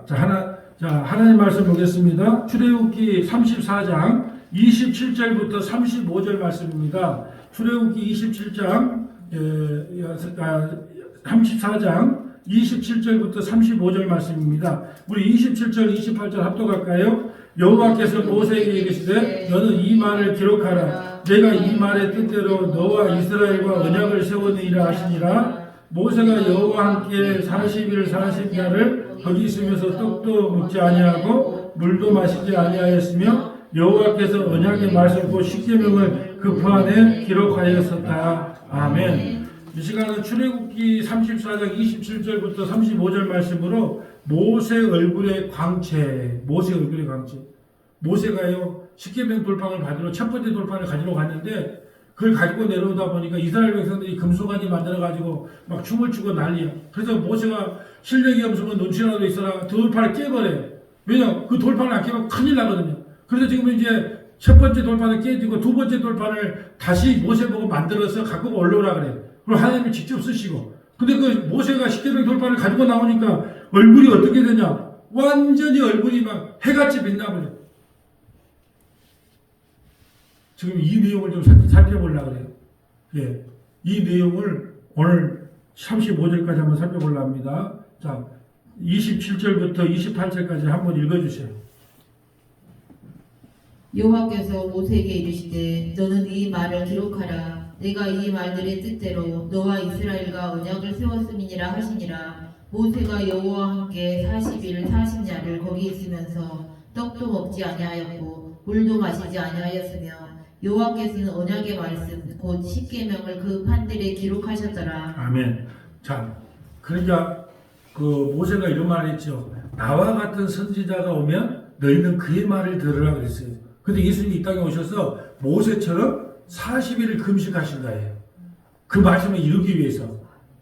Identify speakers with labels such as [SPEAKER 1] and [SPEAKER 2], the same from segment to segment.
[SPEAKER 1] 하나님 말씀 보겠습니다. 출애굽기 34장 27절부터 35절 말씀입니다. 출애굽기 34장 27절부터 35절 말씀입니다. 우리 27절, 28절 합독할까요? 여호와께서 모세에게 이르시되 너는 이 말을 기록하라. 내가 이 말의 뜻대로 너와 이스라엘과 언약을 세우니라 하시니라. 모세가 여호와 함께 40일 40야를 거기 있으면서 떡도 먹지 아니하고 물도 마시지 아니하였으며 여호와께서 언약의 말씀 곧 십계명을 그 부 안에 기록하였었다. 아멘. 이 시간은 출애굽기 34장 27절부터 35절 말씀으로 모세 얼굴의 광채, 모세가요 십계명 돌판을 받으러 첫 번째 돌판을 가지러 갔는데 그걸 가지고 내려오다 보니까 이스라엘 백성들이 금송아지 만들어가지고 막 춤을 추고 난리야. 그래서 모세가 실력이 없으면 눈치라도 있어라 돌판을 깨버려요. 왜냐? 그 돌판을 안 깨면 큰일 나거든요. 그래서 지금 이제 첫 번째 돌판을 깨지고 두 번째 돌판을 다시 모세 보고 만들어서 갖고 올라오라 그래요. 그리고 하나님이 직접 쓰시고. 근데 그 모세가 십계명 돌판을 가지고 나오니까 얼굴이 어떻게 되냐? 완전히 얼굴이 막 해같이 빛나버려. 지금 이 내용을 좀 살펴보려고 그래요. 예. 이 내용을 오늘 35절까지 한번 살펴보려고 합니다. 자, 27절부터 28절까지 한번 읽어주세요.
[SPEAKER 2] 여호와께서 모세에게 이르시되 너는 이 말을 기록하라. 내가 이 말들의 뜻대로 너와 이스라엘과 언약을 세웠음이니라 하시니라. 모세가 여호와와 함께 40일 40야를 거기 있으면서 떡도 먹지 아니하였고 물도 마시지 아니하였으며 여호와께서는 언약의 말씀 곧 십계명을 그 판들에 기록하셨더라.
[SPEAKER 1] 아멘. 자, 그러니까 그 모세가 이런 말을 했죠. 나와 같은 선지자가 오면 너희는 그의 말을 들으라 그랬어요. 근데 예수님이 이 땅에 오셔서 모세처럼 40일을 금식하신 거예요. 그 말씀을 이루기 위해서.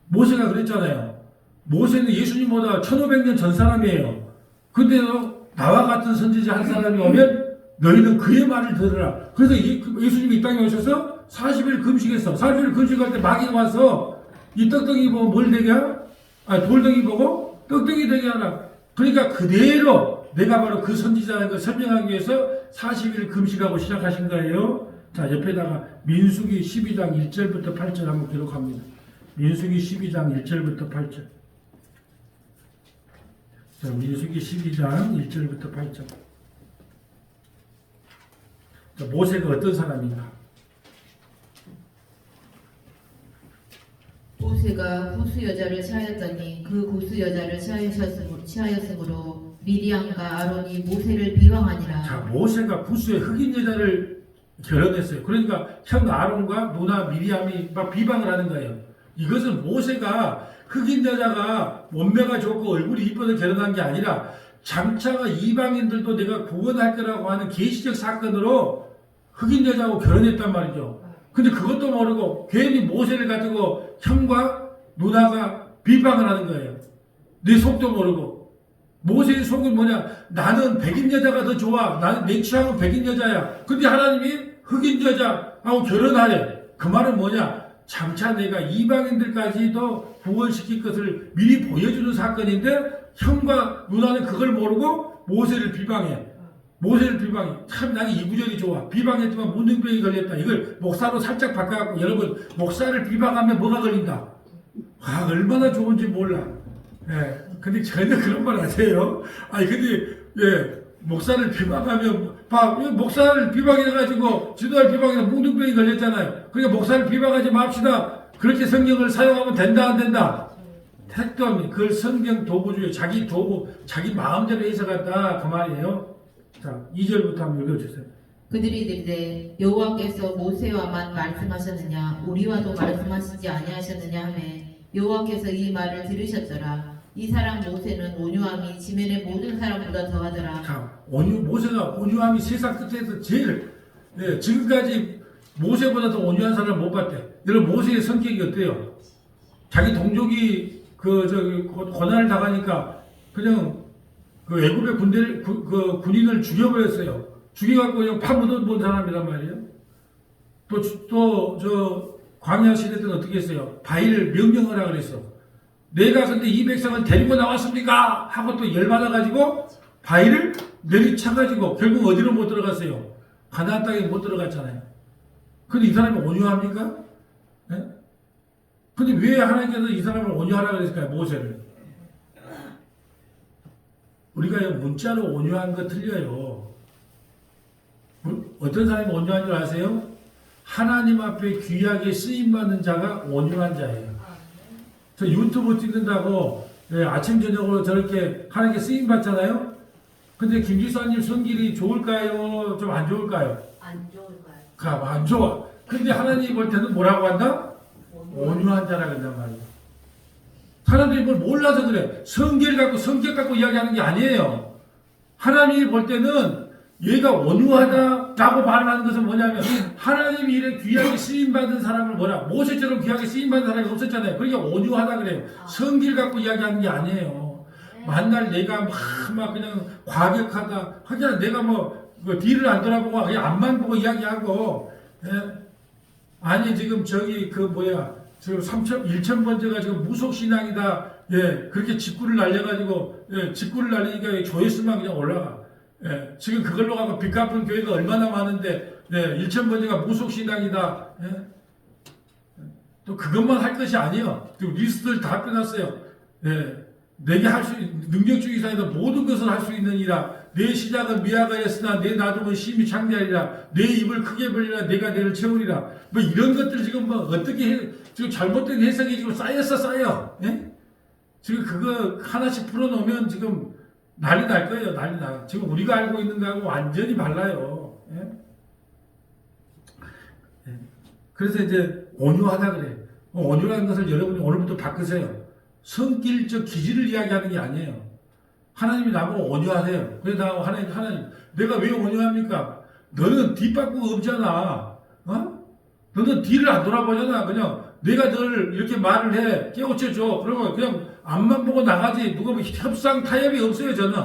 [SPEAKER 1] 모세가 그랬잖아요. 모세는 예수님보다 1500년 전 사람이에요. 근데도 나와 같은 선지자 한 사람이 오면 너희는 그의 말을 들으라. 그래서 예수님이 이 땅에 오셔서 40일 금식했어. 40일 금식할 때 마귀가 와서 이 떡덩이 보고 뭘 되게 하라? 돌덩이 보고 떡덩이 되게 하라. 그러니까 그대로 내가 바로 그 선지자인 걸 설명하기 위해서 40일 금식하고 시작하신 거예요. 자, 옆에다가 민수기 12장 1절부터 8절 한번 기록합니다. 민수기 12장 1절부터 8절. 자, 민수기 12장 1절부터 8절. 자, 모세가 어떤 사람인가?
[SPEAKER 2] 모세가 구스 여자를 취하였더니 그 구스 여자를 취하였으므로 미리암과 아론이 모세를 비방하니라.
[SPEAKER 1] 자, 모세가 구스의 흑인 여자를 결혼했어요. 그러니까 형 아론과 누나 미리암이 막 비방을 하는 거예요. 이것은 모세가 흑인 여자가 몸매가 좋고 얼굴이 이뻐서 결혼한 게 아니라 장차가 이방인들도 내가 구원할 거라고 하는 계시적 사건으로 흑인 여자하고 결혼했단 말이죠. 근데 그것도 모르고 괜히 모세를 가지고 형과 누나가 비방을 하는 거예요. 내 속도 모르고. 모세의 속은 뭐냐? 나는 백인 여자가 더 좋아. 내 취향은 백인 여자야. 근데 하나님이 흑인 여자하고 결혼하래. 그 말은 뭐냐? 장차 내가 이방인들까지도 구원시킬 것을 미리 보여주는 사건인데 형과 누나는 그걸 모르고 모세를 비방해. 참 나는 이 구절이 좋아. 비방했지만 문둥병이 걸렸다. 이걸 목사로 살짝 바꿔갖고 여러분 목사를 비방하면 뭐가 걸린다. 와, 얼마나 좋은지 몰라. 예. 근데 전혀 그런 말 하세요. 목사를 비방하면 목사를 비방해가지고 지도할 비방해서 문둥병이 걸렸잖아요. 그러니까 목사를 비방하지 맙시다. 그렇게 성경을 사용하면 된다 안 된다? 택도 없는 그걸 성경 도구주의 자기 도구 자기 마음대로 해석한다 그 말이에요. 자, 2절부터 한번 읽어주세요.
[SPEAKER 2] 그들이 이르되 여호와께서 모세와만 말씀하셨느냐 우리와도 말씀하시지 아니하셨느냐 하매 여호와께서 이 말을 들으셨더라. 이 사람 모세는 온유함이 지면의 모든 사람보다 더하더라.
[SPEAKER 1] 자, 모세가 온유함이 세상 끝에서 제일 지금까지 모세보다 더 온유한 사람을 못 봤대. 여러분 모세의 성격이 어때요? 자기 동족이 고난을 당하니까 그냥 그 애굽의 군인을 죽여버렸어요. 죽여갖고 그냥 파묻어본 사람이란 말이에요. 또 광야 시대 때는 어떻게 했어요? 바위를 명령하라 그랬어. 내가 근데 이 백성을 데리고 나왔습니까? 하고 또 열받아가지고 바위를 내리쳐가지고 결국 어디로 못 들어갔어요? 가나안 땅에 못 들어갔잖아요. 근데 이 사람이 온유합니까? 예? 근데 왜 하나님께서 이 사람을 온유하라고 그랬을까요? 모세를. 우리가 문자로 온유한 거 틀려요. 어떤 사람이 온유한 줄 아세요? 하나님 앞에 귀하게 쓰임받는 자가 온유한 자예요. 저 유튜브 찍는다고 아침 저녁으로 저렇게 하나님께 쓰임받잖아요? 근데 김지사님 손길이 좋을까요? 좀 안 좋을까요?
[SPEAKER 3] 안 좋을까요?
[SPEAKER 1] 안 좋아. 근데 하나님 볼 때는 뭐라고 한다? 온유한 자라 그런단 말이에요. 사람들이 뭘 몰라서 그래. 성질 갖고 성격 갖고 이야기하는 게 아니에요. 하나님이 볼 때는 얘가 온유하다라고 말을 하는 것은 뭐냐면 하나님이 이래 귀하게 쓰임받은 사람을 뭐라 모세처럼 귀하게 쓰임받은 사람이 없었잖아요. 그러니까 온유하다 그래요. 성질 갖고 이야기하는 게 아니에요. 만날 내가 막 그냥 과격하다 하기야 내가 뒤를 안 돌아보고 그냥 앞만 보고 이야기하고 아니 지금 저기 지금 1,000번째가 지금 무속신앙이다. 그렇게 직구를 날려가지고, 직구를 날리니까 조회수만 그냥 올라가. 지금 그걸로 가고 빚 갚은 교회가 얼마나 많은데, 1,000번째가 무속신앙이다. 또 그것만 할 것이 아니에요. 지금 리스트를 다 빼놨어요. 내게 능력주의사에서 모든 것을 할 수 있느니라. 내 시작은 미약하였으나 내 나중은 심히 창대하리라. 내 입을 크게 벌리라. 내가 너를 채우리라. 이런 것들 지금 어떻게 지금 잘못된 해석이 지금 쌓여. 지금 그거 하나씩 풀어놓으면 지금 난리 날 거예요. 난리 나. 지금 우리가 알고 있는 거하고 완전히 달라요. 그래서 이제 온유하다 그래. 온유라는 것을 여러분이 오늘부터 바꾸세요. 성질적 기질을 이야기하는 게 아니에요. 하나님이 나보고 온유하세요. 그래서 나 하나님, 내가 왜 온유합니까? 너는 뒷바꾸가 없잖아. 너는 뒤를 안 돌아보잖아. 그냥 내가 널 이렇게 말을 해. 깨우쳐줘. 그러면 그냥 앞만 보고 나가지. 누가 협상 타협이 없어요, 저는.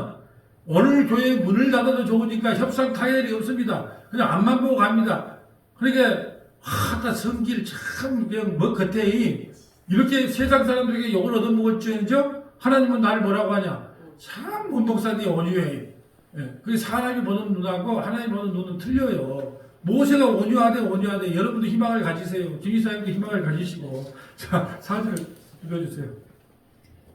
[SPEAKER 1] 오늘 교회 문을 닫아도 좋으니까 협상 타협이 없습니다. 그냥 앞만 보고 갑니다. 그러니까, 성질 참, 그냥 겉에 이렇게 세상 사람들에게 욕을 얻어먹을지언정 하나님은 나를 뭐라고 하냐? 참 문복사님 온유해. 그게 사람이 보는 눈하고 하나님 보는 눈은 틀려요. 모세가 온유하되 여러분도 희망을 가지세요. 김이사님도 희망을 가지시고. 자, 4절 읽어주세요.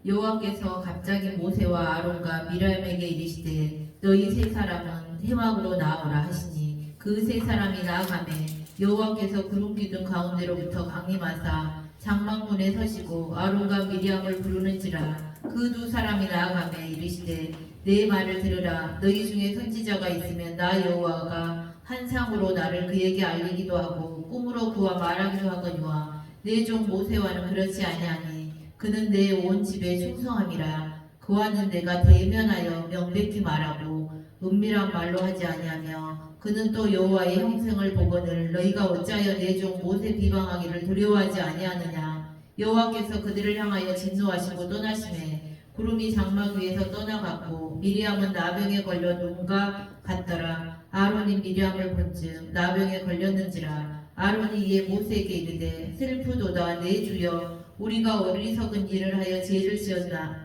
[SPEAKER 2] 여호와께서 갑자기 모세와 아론과 미리암에게 이르시되 너희 세 사람은 회막으로 나오라 하시니 그 세 사람이 나아가매 여호와께서 구름 기둥 가운데로부터 강림하사 장막문에 서시고 아론과 미리암을 부르는지라. 그 두 사람이 나아가매 이르시되 내 말을 들으라. 너희 중에 선지자가 있으면 나 여호와가 환상으로 나를 그에게 알리기도 하고 꿈으로 그와 말하기도 하거니와 내 종 모세와는 그렇지 아니하니 그는 내 온 집에 충성함이라. 그와는 내가 대면하여 명백히 말하고 은밀한 말로 하지 아니하며 그는 또 여호와의 형상을 보거늘 너희가 어찌하여 내 종 모세 비방하기를 두려워하지 아니하느냐. 여호와께서 그들을 향하여 진노하시고 떠나시매 구름이 장막 위에서 떠나갔고 미리암은 나병에 걸려 눈과 같더라. 아론이 미리암을 본즉 나병에 걸렸는지라. 아론이 이에 모세에게 이르되 슬프도다 내 주여 우리가 어리석은 일을 하여 죄를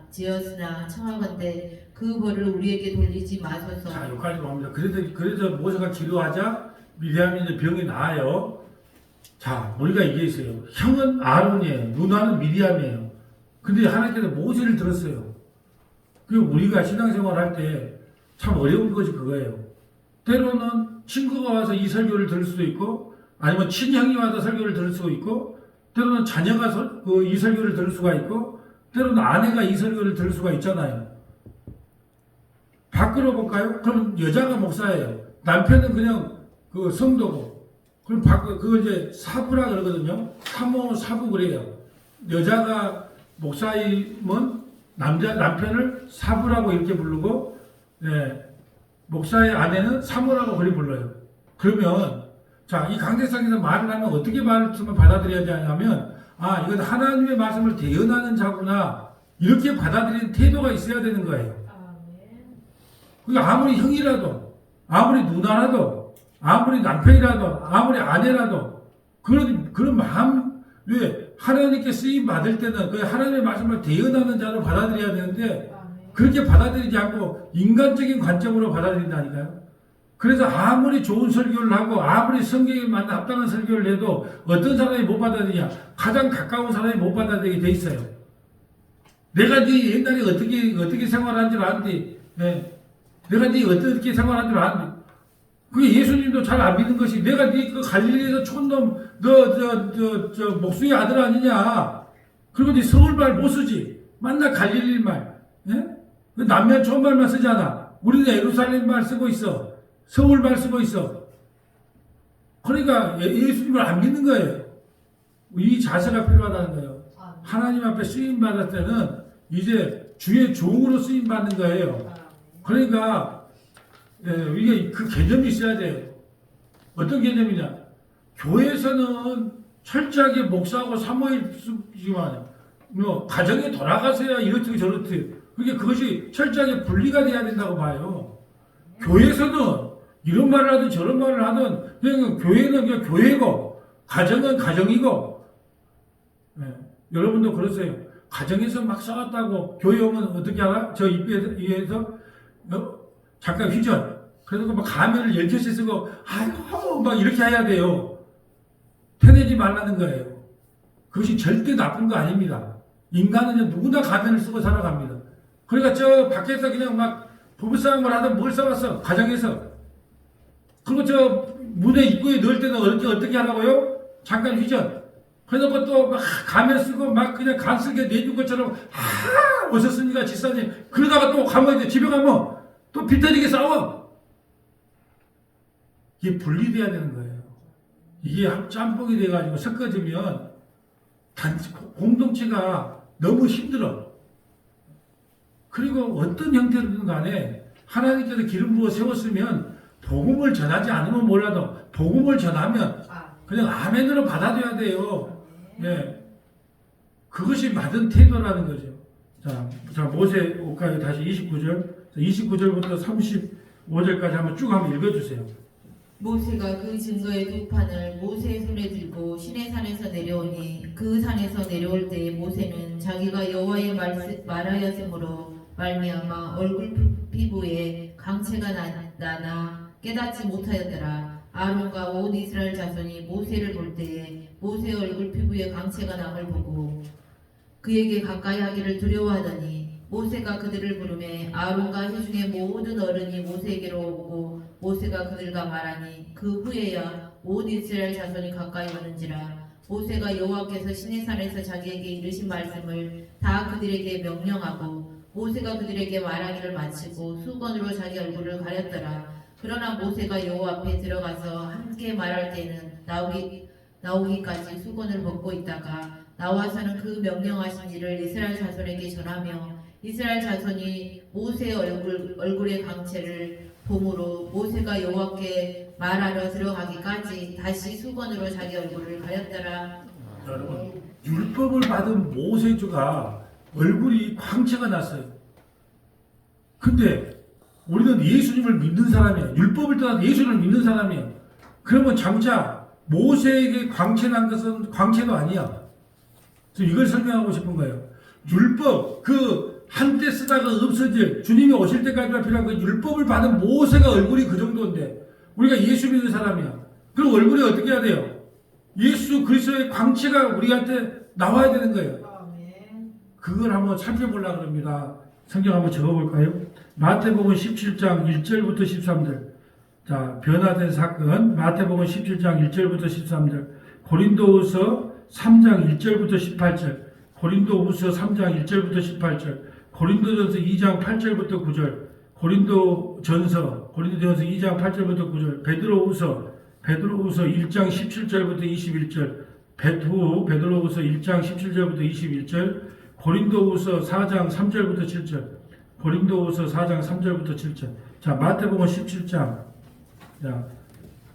[SPEAKER 2] 지었으나 청하건대 그 벌을 우리에게 돌리지 마소서.
[SPEAKER 1] 자, 여기까지 봅니다. 그래서 모세가 기도하자 미리암이 이제 병이 나아요. 자, 우리가 이게 있어요. 형은 아론이에요. 누나는 미리암이에요. 근데 하나님께서 모세를 들었어요. 그리고 우리가 신앙생활 할 때 참 어려운 것이 그거예요. 때로는 친구가 와서 이 설교를 들을 수도 있고, 아니면 친형이 와서 설교를 들을 수도 있고, 때로는 자녀가 이 설교를 들을 수가 있고, 때로는 아내가 이 설교를 들을 수가 있잖아요. 바꾸러 볼까요? 그럼 여자가 목사예요. 남편은 그냥 그 성도고. 그럼 그걸 이제 사부라 그러거든요. 사모, 사부 그래요. 여자가 목사이면 남편을 사부라고 이렇게 부르고, 목사의 아내는 사모라고 그리 불러요. 그러면, 자, 이 강대상에서 말을 하면 어떻게 말씀을 받아들여야 되냐면, 이건 하나님의 말씀을 대언하는 자구나. 이렇게 받아들이는 태도가 있어야 되는 거예요. 그러니까 아무리 형이라도, 아무리 누나라도, 아무리 남편이라도, 아무리 아내라도, 그런 마음, 왜? 하나님께 쓰임 받을 때는 그 하나님의 말씀을 대언하는 자로 받아들여야 되는데 그렇게 받아들이지 않고 인간적인 관점으로 받아들인다니까요. 그래서 아무리 좋은 설교를 하고 아무리 성경에 맞는 합당한 설교를 해도 어떤 사람이 못 받아들이냐? 가장 가까운 사람이 못 받아들이게 돼 있어요. 내가 네 옛날에 어떻게 생활한 줄 아는데, 내가 네 어떻게 생활한 줄 아는데, 그게 예수님도 잘 안 믿는 것이 내가 네 그 갈릴리에서 촌놈 너 목수의 아들 아니냐? 그리고 네 서울말 못 쓰지? 만나 갈릴리 말, 그 남면 촌말만 쓰잖아. 우리는 예루살렘 말 쓰고 있어. 서울 말 쓰고 있어. 그러니까 예수님을 안 믿는 거예요. 이 자세가 필요하다는 거예요. 하나님 앞에 쓰임 받을 때는 이제 주의 종으로 쓰임 받는 거예요. 그러니까 이게 그 개념이 있어야 돼요. 어떤 개념이냐? 교회에서는 철저하게 목사하고 사모이지만 가정에 돌아가서야 이렇듯 저렇듯 그것이 철저하게 분리가 돼야 된다고 봐요. 교회에서는 이런 말을 하든 저런 말을 하든 그냥 교회는 그냥 교회고 가정은 가정이고 여러분도 그러세요. 가정에서 막 싸웠다고 교회 오면 어떻게 알아? 저 입에서 잠깐 휘전. 그래서 막 가면을 10개씩 쓰고 아이고 막 이렇게 해야 돼요. 태내지 말라는 거예요. 그것이 절대 나쁜 거 아닙니다. 인간은 누구나 가면을 쓰고 살아갑니다. 그러니까 저 밖에서 그냥 막 부부싸움을 하든 뭘 써봤어. 가정에서. 그리고 저 문에 입구에 넣을 때는 어떻게 하라고요? 잠깐 휘전. 그래놓고 또 막 가면 쓰고 막 그냥 간쓸게 내준 것처럼 오셨습니까 집사님. 그러다가 또 가면 집에 가면 또 비터지게 싸워. 이게 분리돼야 되는 거예요. 이게 짬뽕이 돼가지고 섞어지면 공동체가 너무 힘들어. 그리고 어떤 형태로든 간에 하나님께서 기름 부어 세웠으면 복음을 전하지 않으면 몰라도 복음을 전하면 그냥 아멘으로 받아줘야 돼요. 그것이 맞은 태도라는 거죠. 자 모세 올까요? 다시 29절. 29절부터 35절까지 한번 쭉 한번 읽어주세요.
[SPEAKER 2] 모세가 그 증거의 두 판을 모세의 손에 들고 시내산에서 내려오니 그 산에서 내려올 때 모세는 자기가 여호와의 말하였으므로 말미암아 얼굴 피부에 강체가 나나 깨닫지 못하였더라. 아론과 온 이스라엘 자손이 모세를 볼 때에 모세의 얼굴 피부에 강체가 남을 보고 그에게 가까이 하기를 두려워하더니 모세가 그들을 부르매 아론과 회중의 모든 어른이 모세에게로 오고 모세가 그들과 말하니 그 후에야 온 이스라엘 자손이 가까이 오는지라. 모세가 여호와께서 시내산에서 자기에게 이르신 말씀을 다 그들에게 명령하고 모세가 그들에게 말하기를 마치고 수건으로 자기 얼굴을 가렸더라. 그러나 모세가 여호와 앞에 들어가서 함께 말할 때는 나오기까지 수건을 벗고 있다가 나와서는 그 명령하신 일을 이스라엘 자손에게 전하며 이스라엘 자손이 모세의 얼굴의 강체를 보므로 모세가 여호와께 말하러 들어가기까지 다시 수건으로 자기 얼굴을 가렸더라.
[SPEAKER 1] 여러분 율법을 받은 모세주가 얼굴이 광채가 났어요. 근데 우리는 예수님을 믿는 사람이에요. 율법을 떠나서 예수님을 믿는 사람이에요. 그러면 장차 모세에게 광채 난 것은 광채도 아니야. 이걸 설명하고 싶은 거예요. 율법 한때 쓰다가 없어질 주님이 오실 때까지가 필요한 그 율법을 받은 모세가 얼굴이 그 정도인데 우리가 예수 믿는 사람이야. 그럼 얼굴이 어떻게 해야 돼요? 예수 그리스도의 광채가 우리한테 나와야 되는 거예요. 그걸 한번 살펴보려고 합니다. 성경 한번 적어볼까요? 마태복음 17장 1절부터 13절. 자, 변화된 사건. 마태복음 17장 1절부터 13절. 고린도후서 3장 1절부터 18절. 고린도후서 3장 1절부터 18절. 고린도전서 2장 8절부터 9절. 고린도전서 2장 8절부터 9절. 베드로후서 1장 17절부터 21절. 베드로후서 1장 17절부터 21절. 고린도후서 4장 3절부터 7절. 고린도후서 4장 3절부터 7절. 자, 마태복음 17장. 자,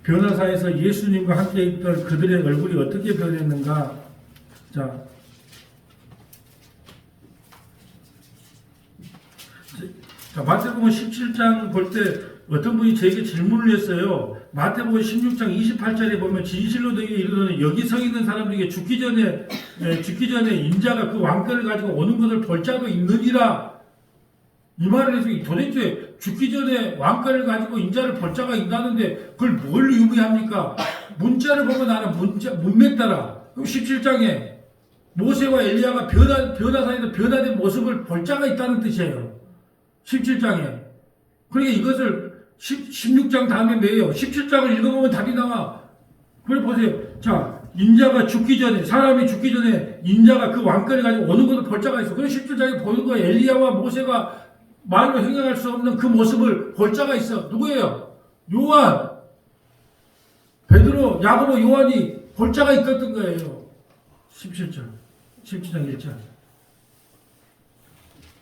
[SPEAKER 1] 변화사에서 예수님과 함께 있던 그들의 얼굴이 어떻게 변했는가? 자, 자, 마태복음 17장 볼 때 어떤 분이 저에게 질문을 했어요. 마태복음 16장 28절에 보면 진실로 너희에게 이르노니 여기 서 있는 사람 중에 죽기 전에 인자가 그 왕권을 가지고 오는 것을 볼 자도 있느니라. 이 말을 해서 도대체 죽기 전에 왕권을 가지고 인자를 볼 자가 있다는데 그걸 뭘 의미합니까? 문자를 보고 나는 문맥 따라. 그럼 17장에 모세와 엘리야가 변화산에서 변화된 모습을 볼 자가 있다는 뜻이에요. 17장에. 그러니까 이것을 16장 다음에 뭐예요? 17장을 읽어보면 답이 나와. 그래 보세요. 자, 인자가 죽기 전에, 사람이 죽기 전에 인자가 그 왕권을 가지고 오는 것을 볼 자가 있어. 그래 17장에 보는 거예요. 엘리야와 모세가 말로 행동할 수 없는 그 모습을 볼 자가 있어. 누구예요? 요한, 베드로, 야고보, 요한이 볼 자가 있었던 거예요. 17장 1장.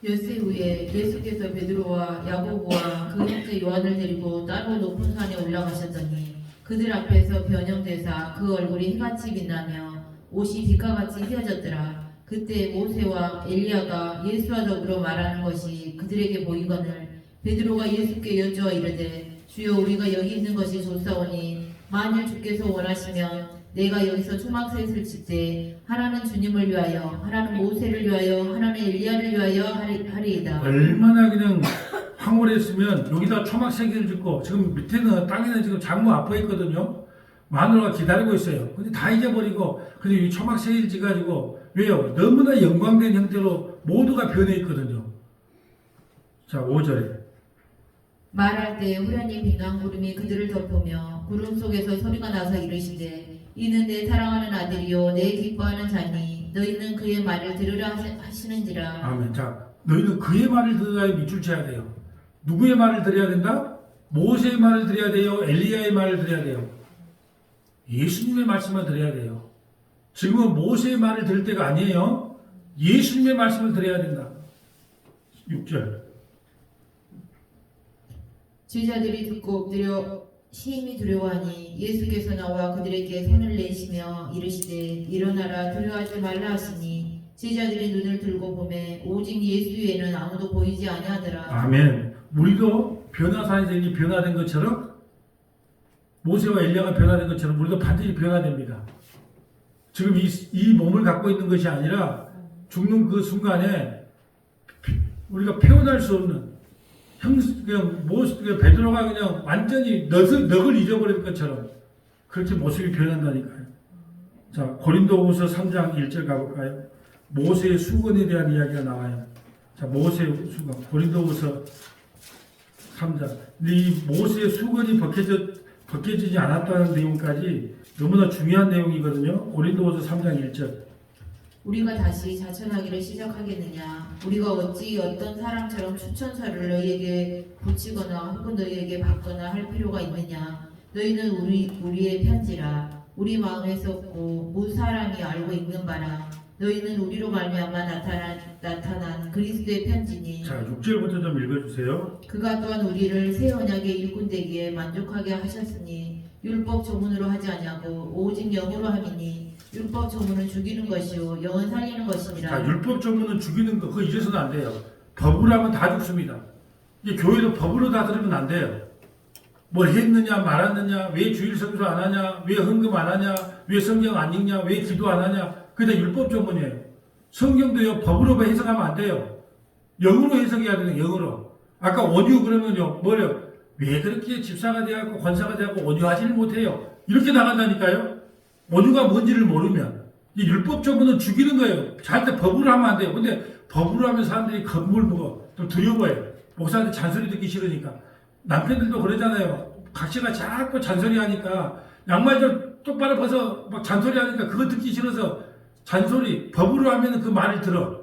[SPEAKER 2] 엿새 후에 예수께서 베드로와 야고보와 그 형제 요한을 데리고 따로 높은 산에 올라가셨더니 그들 앞에서 변형되사 그 얼굴이 해같이 빛나며 옷이 빛과같이 휘어졌더라. 그때 모세와 엘리야가 예수와 더불어 말하는 것이 그들에게 보이거늘 베드로가 예수께 여쭈어 이르되 주여 우리가 여기 있는 것이 좋사오니 만일 주께서 원하시면 내가 여기서 초막셋을 칠 때 하나는 주님을 위하여 하나는 모세를 위하여 하나는 엘리야를 위하여 하리이다.
[SPEAKER 1] 얼마나 그냥 황홀했으면 여기다 초막세계를 짓고 지금 밑에는 땅에는 지금 장모 아파 있거든요. 마누라가 기다리고 있어요. 근데 다 잊어버리고 근데 이 초막세계를 지가지고 왜요? 너무나 영광된 형태로 모두가 변해 있거든요. 자 5절에
[SPEAKER 2] 말할 때 후련히 빛난 구름이 그들을 덮으며 구름 속에서 소리가 나서 이르시되 이는 내 사랑하는 아들이요 내 기뻐하는 자니 너희는 그의 말을 들으라 하시는지라.
[SPEAKER 1] 아멘. 자 너희는 그의 말을 들어야 밑줄 쳐야 돼요. 누구의 말을 들어야 된다? 모세의 말을 들어야 돼요? 엘리야의 말을 들어야 돼요? 예수님의 말씀을 들어야 돼요. 지금은 모세의 말을 들을 때가 아니에요. 예수님의 말씀을 들어야 된다. 6절
[SPEAKER 2] 제자들이 듣고 엎드려 심히 두려워하니 예수께서 나와 그들에게 손을 내시며 이르시되 일어나라 두려워하지 말라 하시니 제자들이 눈을 들고 보매 오직 예수 외에는 아무도 보이지 아니하더라.
[SPEAKER 1] 아멘. 우리도 변화산에서 이렇게 변화된 것처럼 모세와 엘리야가 변화된 것처럼 우리도 반드시 변화됩니다. 지금 이 몸을 갖고 있는 것이 아니라 죽는 그 순간에 우리가 표현할 수 없는 그냥 베드로가 그냥 완전히 넋을 잊어버릴 것처럼 그렇게 모습이 변한다니까요. 자, 고린도후서 3장 1절 가볼까요? 모세의 수건에 대한 이야기가 나와요. 자, 모세의 수건. 고린도후서 3장. 근데 이 모세의 수건이 벗겨지지 않았다는 내용까지 너무나 중요한 내용이거든요. 고린도후서 3장 1절.
[SPEAKER 2] 우리가 다시 자천하기를 시작하겠느냐? 우리가 어찌 어떤 사람처럼 추천서를 너희에게 붙이거나 혹은 너희에게 받거나 할 필요가 있느냐? 너희는 우리의 편지라. 우리 마음에 썼고 무 사람이 알고 읽는 바라. 너희는 우리로 말미암아 나타난 그리스도의 편지니.
[SPEAKER 1] 자, 6절부터 좀 읽어주세요.
[SPEAKER 2] 그가 또한 우리를 새 언약의 일꾼 되기에 만족하게 하셨으니 율법 조문으로 하지 아니하고 오직 영으로 함이니 율법 조문은 죽이는 것이요 영은 살리는 것이니라.
[SPEAKER 1] 자, 율법 조문은 죽이는 거 그거 잊어서는 안 돼요. 법으로 하면 다 죽습니다. 이 교회도 법으로 다 들으면 안 돼요. 뭘 했느냐 말았느냐, 왜 주일 성수 안 하냐, 왜 헌금 안 하냐, 왜 성경 안 읽냐, 왜 기도 안 하냐, 그게 다 율법 조문이에요. 성경도요 법으로 해석하면 안 돼요. 영으로 해석해야 되는 영으로. 아까 온유 그러면요 뭐래요? 왜 그렇게 집사가 되고 권사가 되고 온유하지를 못해요? 이렇게 나간다니까요. 온유가 뭔지를 모르면 이 율법 조문은 죽이는 거예요. 절대 법으로 하면 안 돼요. 근데 법으로 하면 사람들이 겁을 먹어. 또 두려워해요. 목사한테 잔소리 듣기 싫으니까. 남편들도 그러잖아요. 각시가 자꾸 잔소리 하니까 양말 좀 똑바로 벗어 막 잔소리 하니까 그거 듣기 싫어서 잔소리 법으로 하면 그 말을 들어.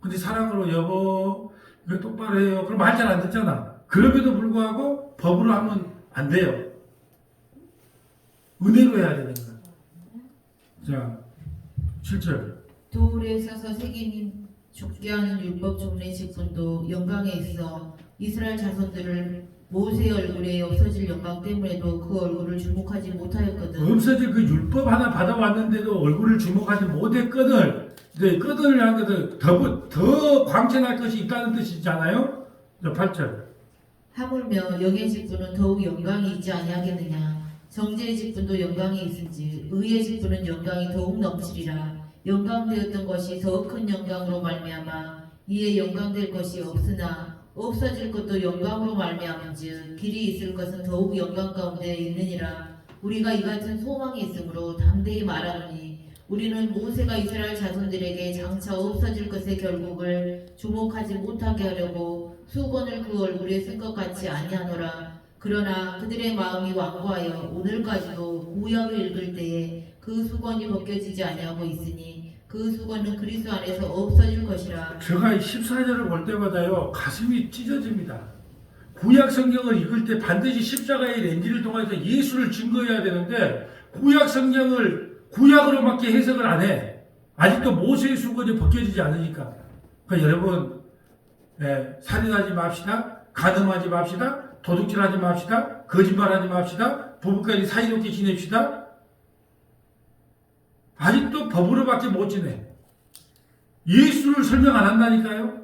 [SPEAKER 1] 근데 사랑으로 여보 이거 똑바로 해요. 그럼 말 잘 안 듣잖아. 그럼에도 불구하고 법으로 하면 안 돼요. 은혜로 해야 되는 거야. 자 7절
[SPEAKER 2] 돌에 서서 새긴 죽게 하는 율법 조문의 직분도 영광에 있어 이스라엘 자손들을 모세의 얼굴에 없어질 영광 때문에도 그 얼굴을 주목하지 못하였거든.
[SPEAKER 1] 없어질 그 율법 하나 받아왔는데도 얼굴을 주목하지 못했거늘. 이제 끄덕을 한 것은 더 광채날 것이 있다는 뜻이잖아요. 자, 8절.
[SPEAKER 2] 하물며 영의 직분은 더욱 영광이 있지 아니하겠느냐. 정죄의 직분도 영광이 있은지 의의 직분은 영광이 더욱 넘치리라. 영광되었던 것이 더 큰 영광으로 말미암아 이에 영광될 것이 없으나 없어질 것도 영광으로 말미암은즉 길이 있을 것은 더욱 영광 가운데 있느니라. 우리가 이 같은 소망이 있으므로 담대히 말하노니 우리는 모세가 이스라엘 자손들에게 장차 없어질 것의 결국을 주목하지 못하게 하려고 수건을 그 얼굴에 쓴 것 같이 아니하노라. 그러나 그들의 마음이 완고하여 오늘까지도 구약을 읽을 때에 그 수건이 벗겨지지 아니하고 있으니 그 수건은 그리스도 안에서 없어질 것이라.
[SPEAKER 1] 제가 이 14절을 볼 때마다요 가슴이 찢어집니다. 구약 성경을 읽을 때 반드시 십자가의 렌즈를 통해서 예수를 증거해야 되는데 구약 성경을 구약으로밖에 해석을 안 해. 아직도 모세의 수건이 벗겨지지 않으니까. 그러니까 여러분 살인하지 맙시다. 간음하지 맙시다. 도둑질하지 맙시다. 거짓말하지 맙시다. 부부까지 사이좋게 지냅시다. 아직도 법으로밖에 못 지내. 예수를 설명 안 한다니까요.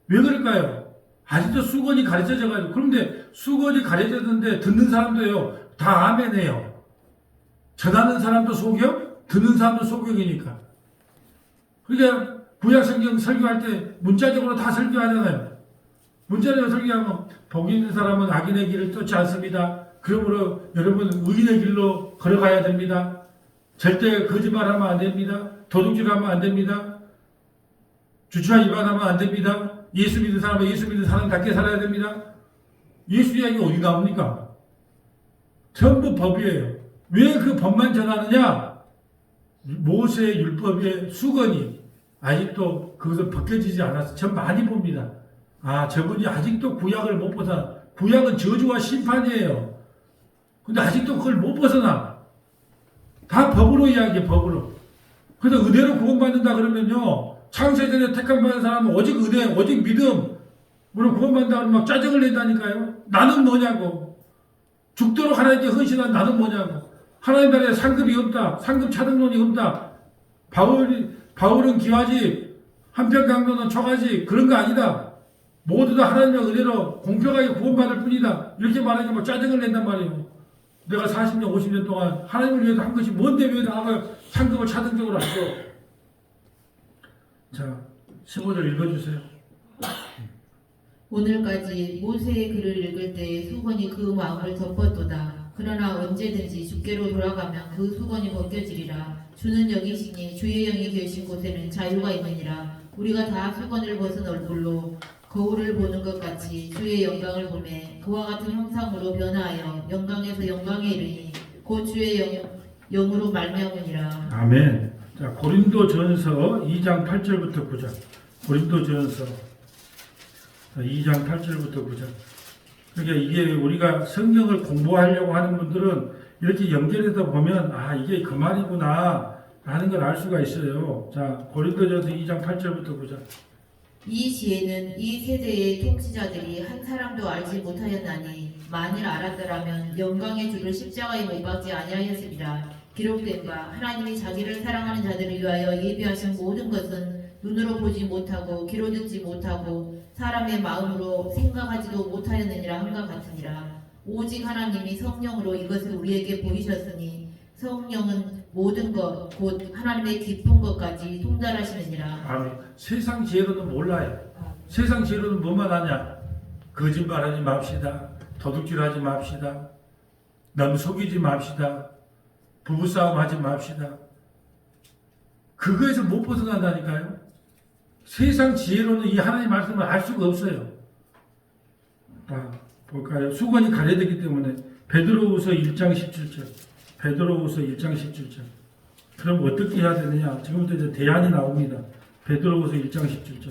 [SPEAKER 1] 왜 그럴까요? 아직도 수건이 가르쳐져가지고. 그런데 수건이 가르쳐졌는데 듣는 사람도요 다 아멘해요. 전하는 사람도 속여, 듣는 사람도 속역이니까. 그러니까 구약성경 설교할 때 문자적으로 다 설교하잖아요. 문자적으로 설교하면 복 있는 사람은 악인의 길을 쫓지 않습니다. 그러므로 여러분 의인의 길로 걸어가야 됩니다. 절대 거짓말하면 안 됩니다. 도둑질하면 안 됩니다. 주추와 위반하면 안 됩니다. 예수 믿는 사람은 예수 믿는 사람답게 살아야 됩니다. 예수 이야기가 어디 나옵니까? 전부 법이에요. 왜 그 법만 전하느냐? 모세의 율법의 수건이 아직도 그것을 벗겨지지 않아서 전 많이 봅니다. 아, 저분이 아직도 구약을 못 벗어나. 구약은 저주와 심판이에요. 근데 아직도 그걸 못 벗어나. 다 법으로 이야기해, 법으로. 그래서 은혜로 구원받는다 그러면요, 창세전에 택함받은 사람은 오직 은혜, 오직 믿음으로 구원받는다 그러면 막 짜증을 낸다니까요. 나는 뭐냐고. 죽도록 하나님께 헌신한 나는 뭐냐고. 하나님 나라에 상급이 없다. 상급 차등론이 없다. 바울은 기와지, 한평강도는 초가지. 그런 거 아니다. 모두 다 하나님의 은혜로 공평하게 구원받을 뿐이다. 이렇게 말하니까 막 짜증을 낸단 말이에요. 내가 40년, 50년 동안 하나님을 위해서 한 것이 뭔데 왜 나가 상급을 차등적으로 안 줘? 자, 15절 읽어주세요.
[SPEAKER 2] 오늘까지 모세의 글을 읽을 때 수건이 그 마음을 덮었도다. 그러나 언제든지 주께로 돌아가면 그 수건이 벗겨지리라. 주는 여기시니 주의 영이 계신 곳에는 자유가 있느니라. 우리가 다 수건을 벗은 얼굴로 거울을 보는 것 같이 주의 영광을 보매 그와 같은 형상으로 변화하여 영광에서 영광에 이르니 곧 주의 영으로 말미암으니라.
[SPEAKER 1] 아멘. 자, 고린도전서 2장 8절부터 9절. 고린도전서 2장 8절부터 9절. 그러니까 이게 우리가 성경을 공부하려고 하는 분들은 이렇게 연결해서 보면 아, 이게 그 말이구나 라는 걸 알 수가 있어요. 자, 고린도전서 2장 8절부터 9절.
[SPEAKER 2] 이 지혜는 이 세대의 통치자들이 한 사람도 알지 못하였나니 만일 알았더라면 영광의 주를 십자가에 못 박지 아니하였으리라. 기록된 바 하나님이 자기를 사랑하는 자들을 위하여 예비하신 모든 것은 눈으로 보지 못하고 귀로 듣지 못하고 사람의 마음으로 생각하지도 못하였느니라 함과 같으니라. 오직 하나님이 성령으로 이것을 우리에게 보이셨으니 성령은 모든 것 곧 하나님의 깊은 것까지 통달하시느니라.
[SPEAKER 1] 아멘. 세상 지혜로는 몰라요. 세상 지혜로는 뭐만 하냐? 거짓말하지 맙시다. 도둑질하지 맙시다. 남 속이지 맙시다. 부부싸움 하지 맙시다. 그거에서 못 벗어난다니까요. 세상 지혜로는 이 하나님의 말씀을 알 수가 없어요. 자, 볼까요? 수건이 가려되기 때문에 베드로후서 1장 17절. 베드로후서 1장 17절. 그럼 어떻게 해야 되느냐? 지금부터 이제 대안이 나옵니다. 베드로후서 1장 17절.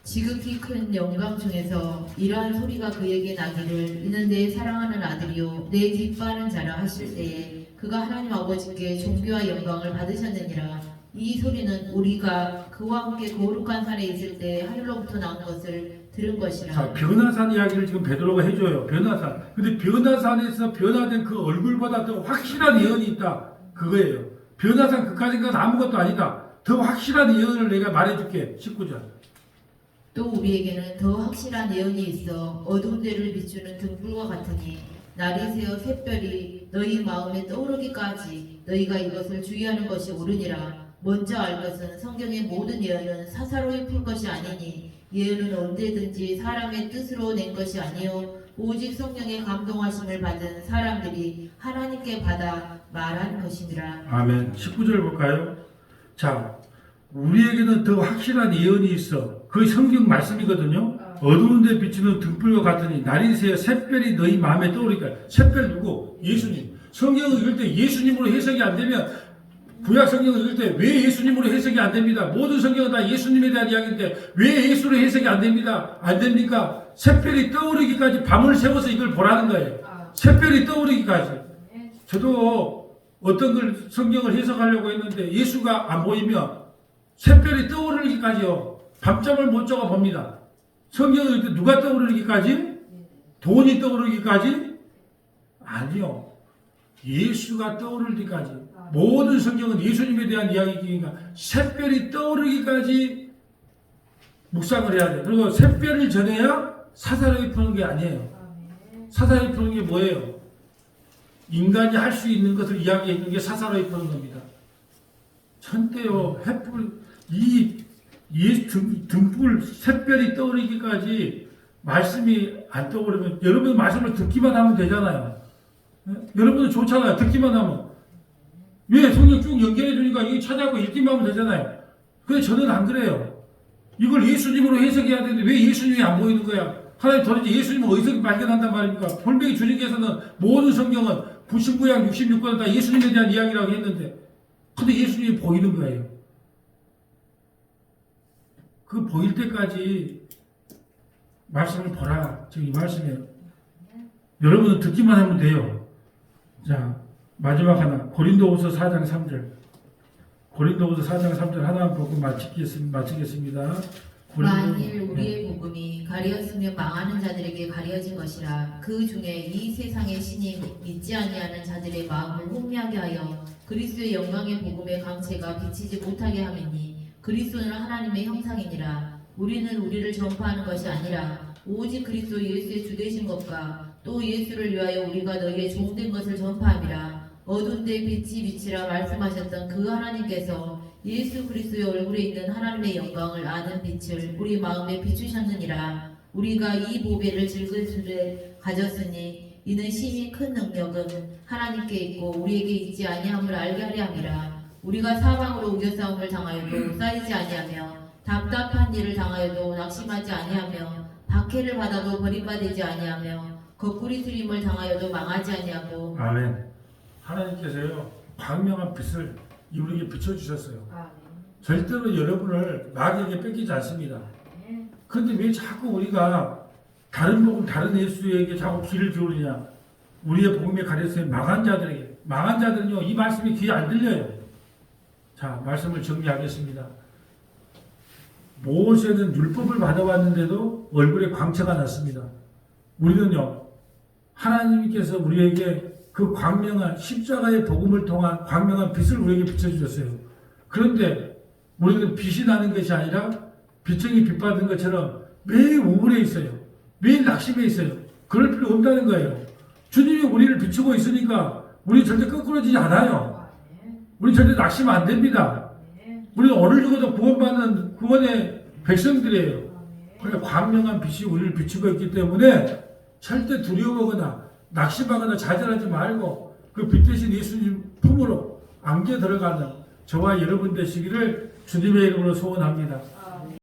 [SPEAKER 2] 지극히 큰 영광 중에서 이러한 소리가 그에게 나기를 이는 내 사랑하는 아들이요 내 기뻐하는 자라 하실 때에 그가 하나님 아버지께 존귀와 영광을 받으셨느니라. 이 소리는 우리가 그와 함께 거룩한 산에 있을 때 하늘로부터 나온 것을 들은 것이라.
[SPEAKER 1] 자, 변화산 이야기를 지금 베드로가 해줘요. 변화산. 근데 변화산에서 변화된 그 얼굴보다 더 확실한 예언이 있다. 그거예요. 변화산 그까진 건 아무것도 아니다. 더 확실한 예언을 내가 말해줄게. 19절.
[SPEAKER 2] 또 우리에게는 더 확실한 예언이 있어 어두운 데를 비추는 등불과 같으니 날이 새어 샛별이 너희 마음에 떠오르기까지 너희가 이것을 주의하는 것이 옳으니라. 먼저 알 것은 성경의 모든 예언은 사사로이 풀 것이 아니니 예언은 언제든지 사람의 뜻으로 낸 것이 아니요 오직 성령의 감동하심을 받은 사람들이 하나님께 받아 말한 것이니라.
[SPEAKER 1] 아멘. 19절 볼까요? 자, 우리에게는 더 확실한 예언이 있어. 그 성경 말씀이거든요. 어두운 데 비치는 등불과 같으니 날이 새어 샛별이 너희 마음에 떠오르니까. 샛별 누구? 예수님. 성경을 읽을 때 예수님으로 해석이 안 되면 구약 성경을 읽을 때 왜 예수님으로 해석이 안 됩니다. 모든 성경은 다 예수님에 대한 이야기인데 왜 예수로 해석이 안 됩니다. 안 됩니까? 샛별이 떠오르기까지 밤을 새워서 이걸 보라는 거예요. 샛별이 떠오르기까지. 저도 어떤 걸 성경을 해석하려고 했는데 예수가 안 보이면 샛별이 떠오르기까지요. 밤잠을 못 자고 봅니다. 성경을 읽을 때 누가 떠오르기까지? 돈이 떠오르기까지? 아니요. 예수가 떠오르기까지. 모든 성경은 예수님에 대한 이야기이니까 샛별이 떠오르기까지 묵상을 해야 돼요. 그리고 샛별을 전해야 사사로이 푸는 게 아니에요. 사사로이 푸는 게 뭐예요? 인간이 할 수 있는 것을 이야기해 주는 게 사사로이 푸는 겁니다. 천대요, 햇불, 등불, 샛별이 떠오르기까지 말씀이 안 떠오르면 여러분 말씀을 듣기만 하면 되잖아요. 여러분은 좋잖아요. 듣기만 하면. 왜 성경 쭉 연결해 주니까 이거 찾아고 읽기만 하면 되잖아요. 근데 저는 안 그래요. 이걸 예수님으로 해석해야 되는데 왜 예수님이 안 보이는 거야? 하나님 도대체 예수님을 어디서 발견한단 말입니까? 분명히 주님께서는 모든 성경은 99양 66권은 다 예수님에 대한 이야기라고 했는데 근데 예수님이 보이는 거예요. 그 보일 때까지 말씀을 보라. 지금 이 말씀이에요. 여러분은 듣기만 하면 돼요. 자, 마지막 하나. 고린도후서 4장 3절. 고린도후서 4장 3절 하나 보고 마치겠습니다.
[SPEAKER 2] 만일 우리의 복음이 가려졌으면 망하는 자들에게 가려진 것이라. 그 중에 이 세상의 신이 믿지 아니하는 자들의 마음을 혼미하게 하여 그리스도의 영광의 복음의 강체가 비치지 못하게 함이니 그리스도는 하나님의 형상이니라. 우리는 우리를 전파하는 것이 아니라 오직 그리스도 예수의 주되신 것과 또 예수를 위하여 우리가 너희의 종된 것을 전파함이라. 어두운 데 빛이 비치라 말씀하셨던 그 하나님께서 예수 그리스도의 얼굴에 있는 하나님의 영광을 아는 빛을 우리 마음에 비추셨느니라. 우리가 이 보배를 질그릇에 가졌으니 이는 심히 큰 능력은 하나님께 있고 우리에게 있지 아니함을 알게 하려 함이라. 우리가 사방으로 우겨싸움을 당하여도 쌓이지 아니하며 답답한 일을 당하여도 낙심하지 아니하며 박해를 받아도 버림받지 아니하며 거꾸리 트림을 당하여도 망하지 아니하고.
[SPEAKER 1] 아멘. 하나님께서요 광명한 빛을 우리에게 비춰주셨어요. 절대로 여러분을 마귀에게 뺏기지 않습니다. 그런데 왜 자꾸 우리가 다른 복음 다른 예수에게 자꾸 귀를 기울이냐. 우리의 복음에 가려서 망한 자들에게. 망한 자들은요 이 말씀이 귀에 안 들려요. 자, 말씀을 정리하겠습니다. 모세는 율법을 받아왔는데도 얼굴에 광채가 났습니다. 우리는요 하나님께서 우리에게 그 광명한 십자가의 복음을 통한 광명한 빛을 우리에게 비춰주셨어요. 그런데 우리는 빛이 나는 것이 아니라 빛청이 빛받은 것처럼 매일 우울해 있어요. 매일 낙심해 있어요. 그럴 필요 없다는 거예요. 주님이 우리를 비추고 있으니까 우리 절대 거꾸러지지 않아요. 우리 절대 낙심 안 됩니다. 우리는 오늘 죽어도 구원받는 구원의 백성들이에요. 그러니까 광명한 빛이 우리를 비추고 있기 때문에 절대 두려워하거나 낙심하거나 좌절하지 말고 그 빛 대신 예수님 품으로 안겨 들어가는 저와 여러분 되시기를 주님의 이름으로 소원합니다.